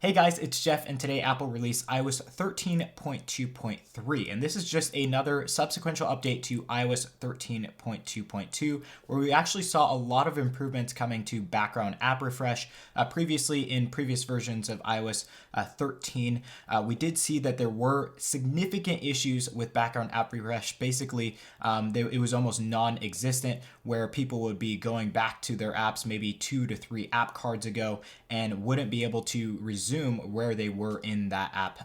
Hey guys, it's Jeff, and today Apple released iOS 13.2.3, and this is just another subsequential update to iOS 13.2.2, where we actually saw a lot of improvements coming to background app refresh. Previously, in previous versions of iOS 13, we did see that there were significant issues with background app refresh. Basically, it was almost non-existent, where people would be going back to their apps maybe 2 to 3 app cards ago and wouldn't be able to resume where they were in that app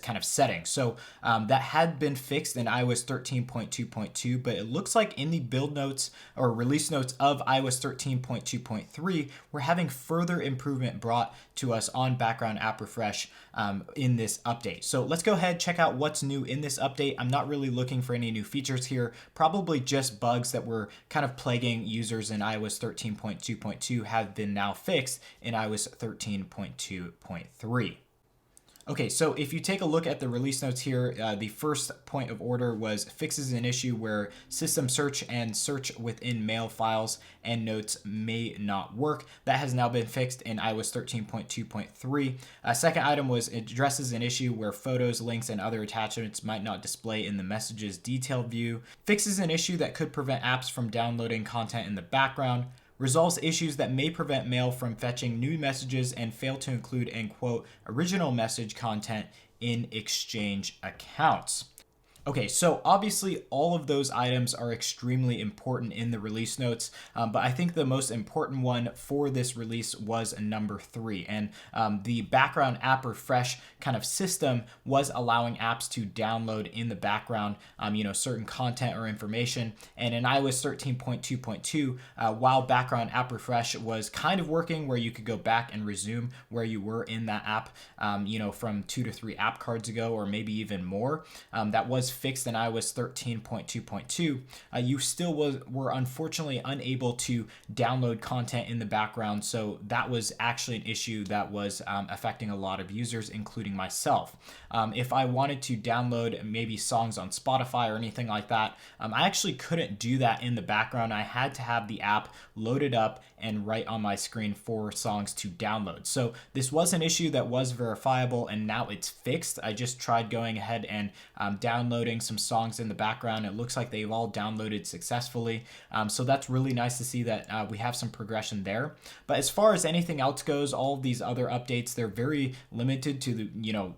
kind of setting. So that had been fixed in iOS 13.2.2, but it looks like in the build notes or release notes of iOS 13.2.3, we're having further improvement brought to us on background app refresh in this update. So let's go ahead, check out what's new in this update. I'm not really looking for any new features here, probably just bugs that were kind of plaguing users in iOS 13.2.2 have been now fixed in iOS 13.2.3. Okay, so if you take a look at the release notes here, the first point of order was fixes an issue where system search and search within mail files and notes may not work. That has now been fixed in iOS 13.2.3. Second item was it addresses an issue where photos, links, and other attachments might not display in the messages detailed view. Fixes an issue that could prevent apps from downloading content in the background. Resolves issues that may prevent mail from fetching new messages and fail to include, and quote, original message content in Exchange accounts. Okay, so obviously all of those items are extremely important in the release notes, but I think the most important one for this release was number 3. And the background app refresh kind of system was allowing apps to download in the background, certain content or information. And in iOS 13.2.2, while background app refresh was kind of working where you could go back and resume where you were in that app, from 2 to 3 app cards ago, or maybe even more, that was fixed in iOS 13.2.2, you still were unfortunately unable to download content in the background. So that was actually an issue that was affecting a lot of users, including myself. If I wanted to download maybe songs on Spotify or anything like that, I actually couldn't do that in the background. I had to have the app loaded up and right on my screen for songs to download. So this was an issue that was verifiable, and now it's fixed. I just tried going ahead and downloading some songs in the background. It looks like they've all downloaded successfully. So that's really nice to see that we have some progression there. But as far as anything else goes, all of these other updates, they're very limited to the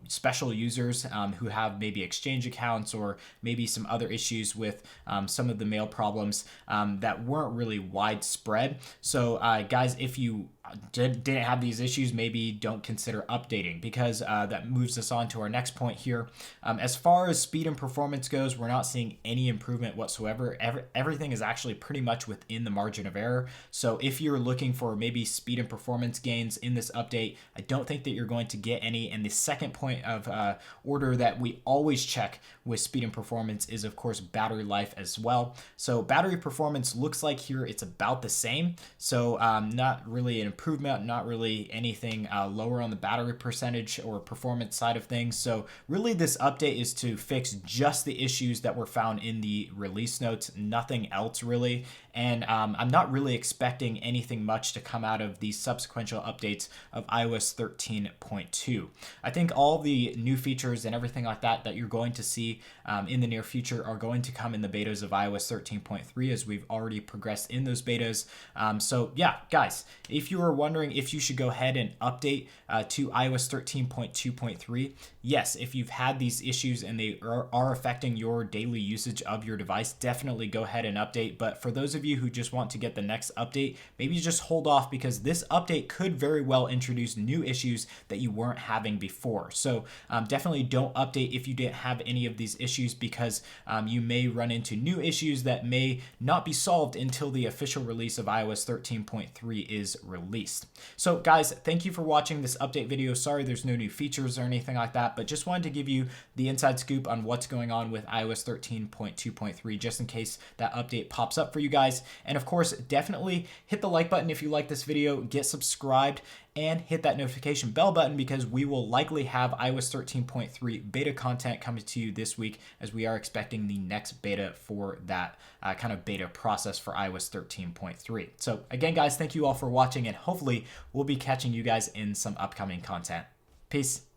special users who have maybe Exchange accounts or maybe some other issues with some of the mail problems that weren't really widespread. So guys, if you didn't have these issues, maybe don't consider updating, because that moves us on to our next point here. As far as speed and performance goes, we're not seeing any improvement whatsoever. Everything is actually pretty much within the margin of error. So if you're looking for maybe speed and performance gains in this update, I don't think that you're going to get any. And the second point of order that we always check with speed and performance is, of course, battery life as well. So battery performance looks like here it's about the same. So not really an improvement, not really anything lower on the battery percentage or performance side of things. So really this update is to fix just the issues that were found in the release notes, nothing else really. And I'm not really expecting anything much to come out of these subsequential updates of iOS 13.2. I think all the new features and everything like that that you're going to see in the near future are going to come in the betas of iOS 13.3, as we've already progressed in those betas. So yeah, guys, if you were wondering if you should go ahead and update to iOS 13.2.3, yes, if you've had these issues and they are affecting your daily usage of your device, definitely go ahead and update. But for those of you who just want to get the next update, maybe just hold off, because this update could very well introduce new issues that you weren't having before. So definitely don't update if you didn't have any of these issues, because you may run into new issues that may not be solved until the official release of iOS 13.3 is released. So guys, thank you for watching this update video. Sorry there's no new features or anything like that, but just wanted to give you the inside scoop on what's going on with iOS 13.2.3, just in case that update pops up for you guys. And of course, definitely hit the like button if you like this video, get subscribed, and hit that notification bell button, because we will likely have iOS 13.3 beta content coming to you this week, as we are expecting the next beta for that kind of beta process for iOS 13.3. So again, guys, thank you all for watching, and hopefully we'll be catching you guys in some upcoming content. Peace.